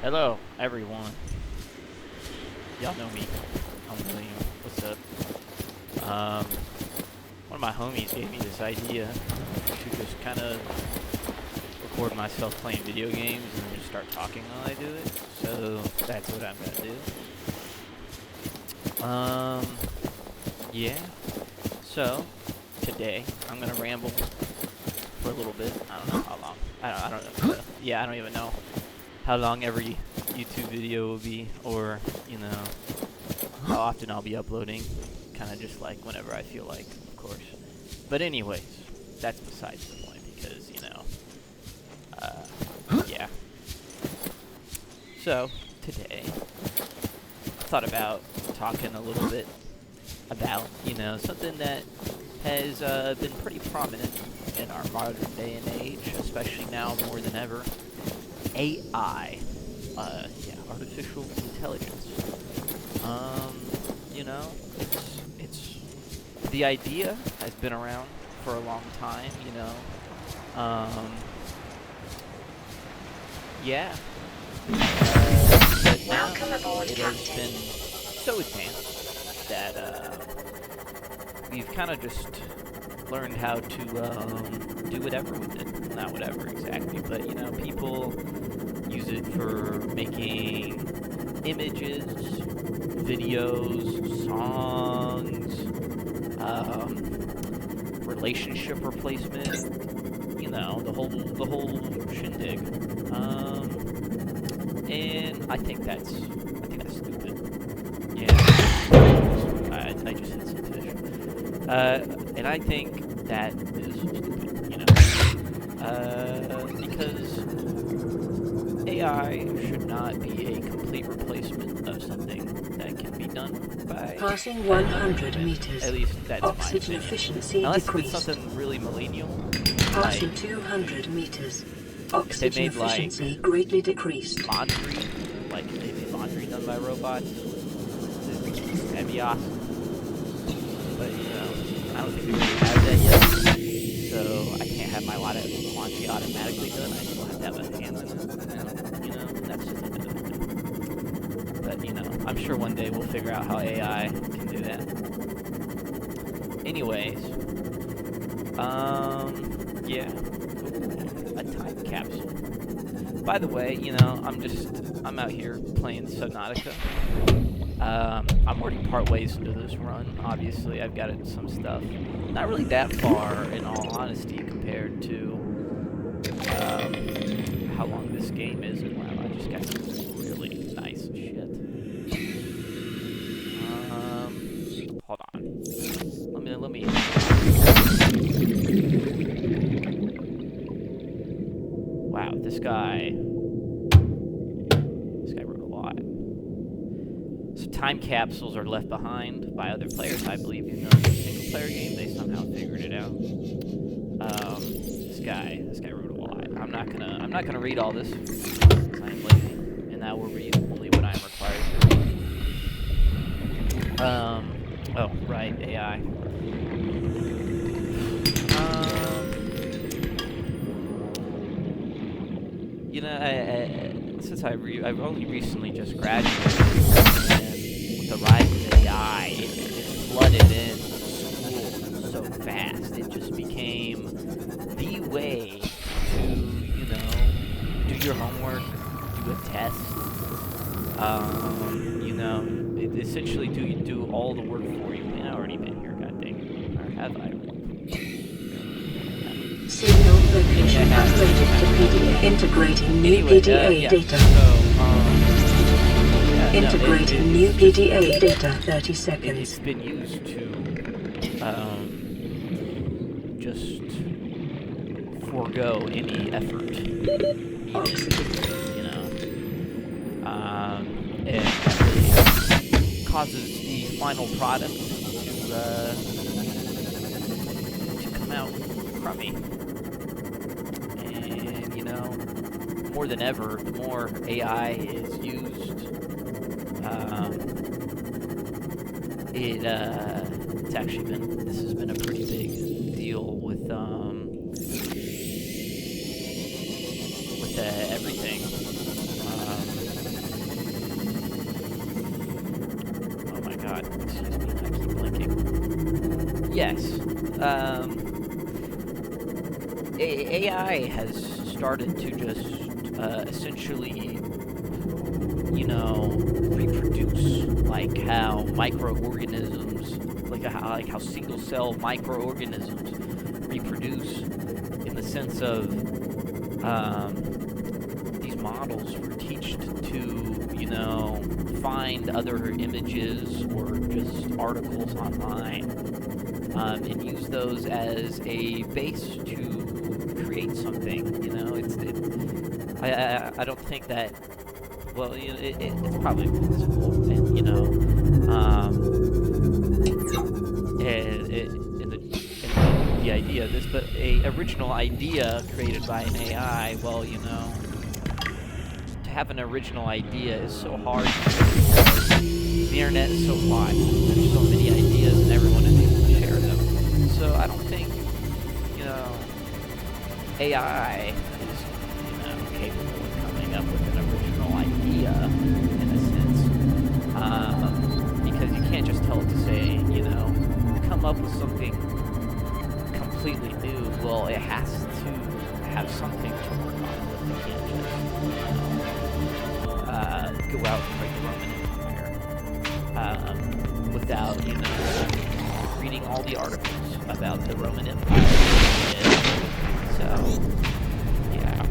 Hello, everyone. Y'all know me. I'm William. What's up? One of my homies gave me this idea to just kind of record myself playing video games and then just start talking while I do it. So that's what I'm gonna do. Yeah. So today I'm gonna ramble for a little bit. I don't know how long. I don't know. Yeah, I don't even know how long every YouTube video will be, or how often I'll be uploading. Kind of just like whenever I feel like, of course. But anyways, that's besides the point because yeah. So today, I thought about talking a little bit about something that has been pretty prominent in our modern day and age, especially now more than ever. AI, artificial intelligence. It's the idea has been around for a long time. Yeah. But now it has been so advanced that we've kind of just learned how to do whatever with it. Not whatever exactly, but people use it for making images, videos, songs, relationship replacement, the whole shindig. And I think that's stupid. Yeah. I just hit some fish. And I think that is stupid, because AI should not be a complete replacement of something that can be done by passing 100 meters. At least that's Oxygen my opinion. efficiency Unless decreased. it's something really millennial. Passing Like 200 meters. they Oxygen made, like, efficiency greatly decreased. laundry, like if they made laundry done by robots, that'd be awesome. But I don't think we really have that yet. So I can't have my laundry automatically done. I still have to have a hand in it. That's just a bit of a thing. But I'm sure one day we'll figure out how AI can do that. Anyways, yeah. Ooh, a time capsule. By the way, I'm out here playing Subnautica. I'm already part ways into this run. Obviously, I've got some stuff. Not really that far, in all honesty, compared to how long this game is. And wow, I just got some really nice shit. Hold on. Let me. Wow, this guy wrote a lot. So time capsules are left behind by other players. I believe in a single player game, they somehow figured it out. This guy wrote a lot. I'm not gonna read all this. 'Cause I am lazy, and I will read only what I am required to read. Oh right, AI. Since I've only recently just graduated, and with the rise of AI, it flooded in schools so fast. It just became the way to, do your homework, do a test. It essentially do all the work for you. And I've already been here, god dang it. Or have I? Signal location uploaded to PDA. Integrating new PDA data. Integrating new PDA data. 30 seconds. It's been used to just forego any effort needed. It really causes the final product to come out crummy. And more than ever, the more AI is used, this has been a pretty big deal with everything. yes. AI has started to just essentially, reproduce, like how microorganisms, like how single cell microorganisms reproduce, in the sense of these models were taught to, find other images or just articles online, and use those as a base to create something. I don't think that. Well, it's probably physical, and in the idea of this, but a original idea created by an AI. Well, to have an original idea is so hard. The internet is so wide. There's so many ideas, and everyone is able to share them. So I don't think, AI is, capable of coming up with an original idea, in a sense. Because you can't just tell it to say, come up with something completely new. Well, it has to have something to work on with. It can't just go out and break the Roman Empire without, reading all the articles about the Roman Empire. So, yeah.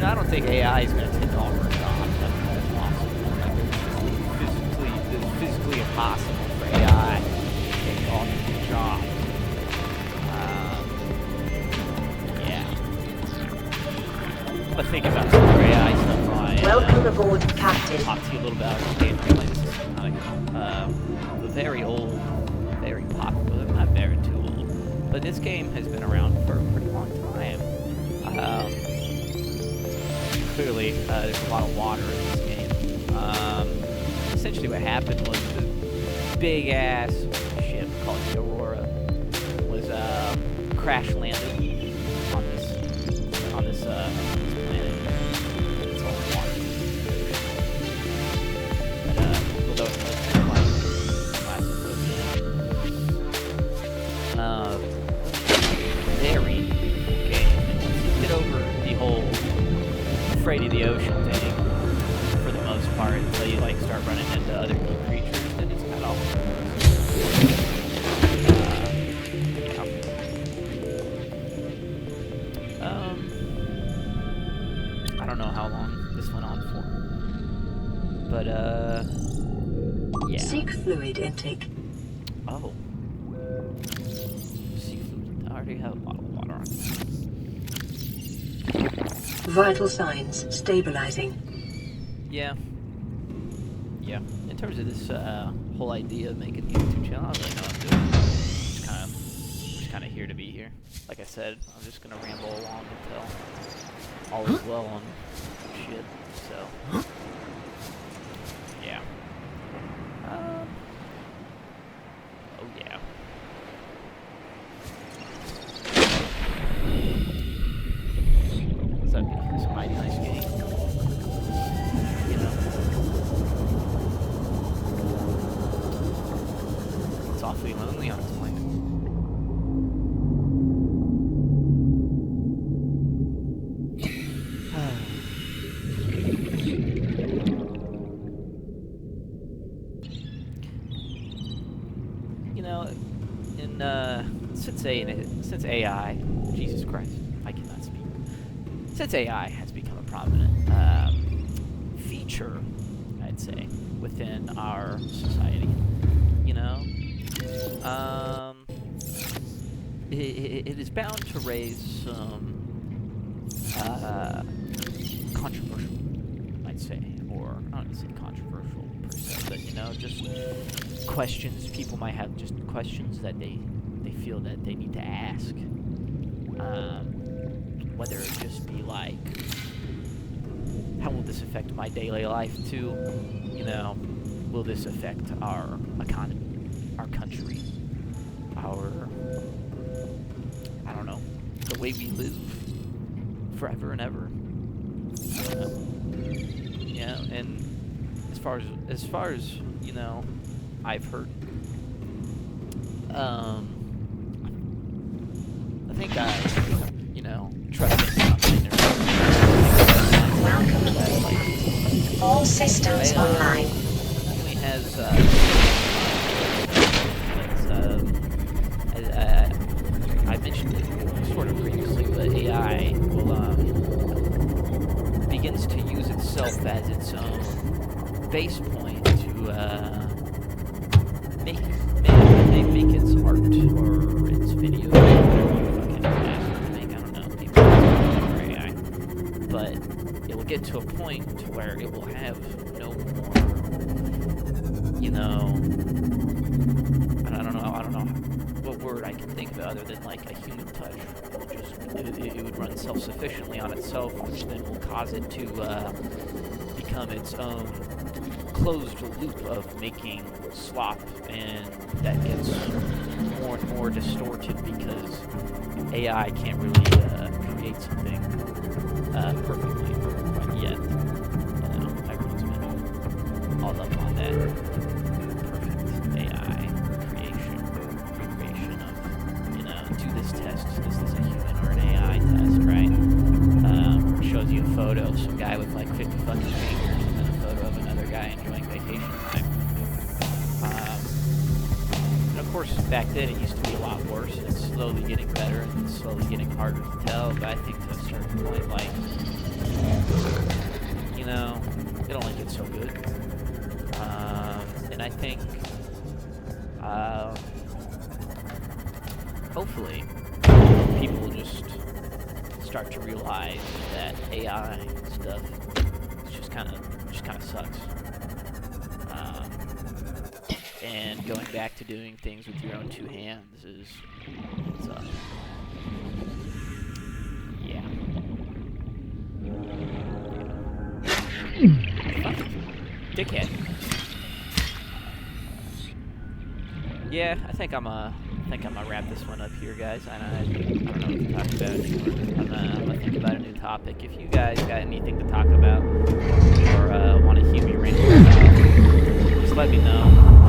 I don't think AI is going to take all our jobs. That's it's physically impossible for AI to take all the jobs. Yeah. But think about some more AI stuff on. Welcome aboard, Captain. Talk to you a little about game play. This is kind of very old, very popular. Not very too old, but this game has been around for a pretty long time. Clearly, there's a lot of water in this game. Essentially, what happened was the big ass ship called the Aurora was crash landed on this planet. It's all water. But, very okay. Get over the whole afraid of the ocean thing for the most part until you start running into other creatures, and it's kind of all. I don't know how long this went on for, but yeah. Seek fluid intake. Oh. Seek fluid. I already have a lot of water on. Vital signs stabilizing. Yeah. Yeah. In terms of this whole idea of making a YouTube channel, I don't really know what I'm doing. I'm just kind of here to be here. Like I said, I'm just gonna ramble along until all is well on shit. So, yeah. Oh yeah. It's a mighty nice game. It's awfully lonely on its planet. Since AI, Jesus Christ, I cannot speak. Since AI has become a prominent feature, I'd say, within our society, it is bound to raise some controversial, I'd say, or I don't say controversial per se, but just questions people might have, just questions that they feel that they need to ask. Whether it just be like, how will this affect my daily life too? Will this affect our economy, our country, our, I don't know, the way we live forever and ever? And as as you know, I've heard. I think I, you know, trust something. All systems online. Only has I mentioned it sort of previously, but AI will begins to use itself as its own base point to make its art or its videos or whatever you fucking make. I don't know, people for AI, but it will get to a point to where it will have no more, you know, I don't know what word I can think of other than like a human touch. It would run self-sufficiently on itself, which then will cause it to become its own closed loop of making slop, and that gets more and more distorted because AI can't really create something perfectly quite yet. You know, everyone's been all up on that perfect AI recreation of, you know, do this test. Is this a human or an AI test, right? Where it shows you a photo of some guy with like 50 fucking fingers and then a photo of another guy enjoying vacation time. And of course, back then it used to be a lot worse. It's slowly getting better and it's slowly getting harder to tell. But I think to a certain point, like, you know, it only gets so good. And I think, hopefully, people will just start to realize that AI stuff just kind of sucks. And going back to doing things with your own two hands is yeah. Dickhead. Yeah, I think I'm gonna wrap this one up here, guys. I don't know what to talk about anymore. I'm gonna think about a new topic. If you guys got anything to talk about or want to hear me rant about, just let me know.